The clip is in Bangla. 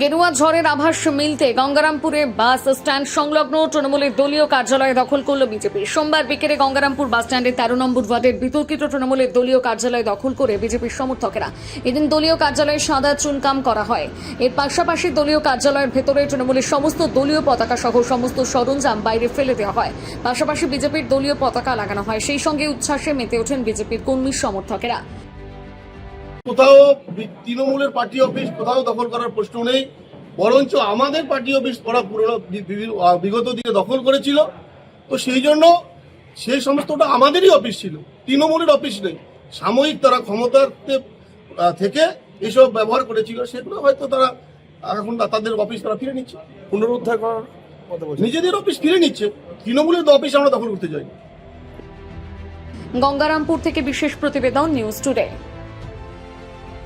গেরুয়া ঝড়ের আভাস মিলতে গঙ্গারামপুরে বাস স্ট্যান্ড সংলগ্ন তৃণমূলের দলীয় কার্যালয় দখল করল বিজেপি। সোমবার বিকেলে গঙ্গারামপুর বাস স্ট্যান্ডের 13 নম্বর ওয়ার্ডের বিতর্কিত তৃণমূলের দলীয় কার্যালয় দখল করে বিজেপির সমর্থকেরা। এদিন দলীয় কার্যালয়ে সাদা চুনকাম করা হয়। এর পাশাপাশি দলীয় কার্যালয়ের ভেতরে তৃণমূলের সমস্ত দলীয় পতাকা সহ সমস্ত সরঞ্জাম বাইরে ফেলে দেওয়া হয়। পাশাপাশি বিজেপির দলীয় পতাকা লাগানো হয়। সেই সঙ্গে উচ্ছ্বাসে মেতে ওঠেন বিজেপির কর্মী সমর্থকেরা। কোথাও তৃণমূলের পার্টি অফিস কোথাও দখল করার প্রশ্ন নেই, বরঞ্চ আমাদের পার্টি অফিস ওরা পুরোনো বিগত দিনে দখল করেছিল। তো সেই জন্য সেই সমস্তটা আমাদেরই অফিস ছিল, তৃণমূলের অফিস নেই। সাময়িক তারা ক্ষমতার থেকে এসব ব্যবহার করেছিল, সেগুলো হয়তো তারা এখন তাদের অফিস তারা ফিরে নিচ্ছে, পুনরুদ্ধার করার কথা বলছে। নিজেদের অফিস ফিরে নিচ্ছে। তৃণমূলের অফিস আমরা দখল করতে চাই। গঙ্গারামপুর থেকে বিশেষ প্রতিবেদন, নিউজ টুডে।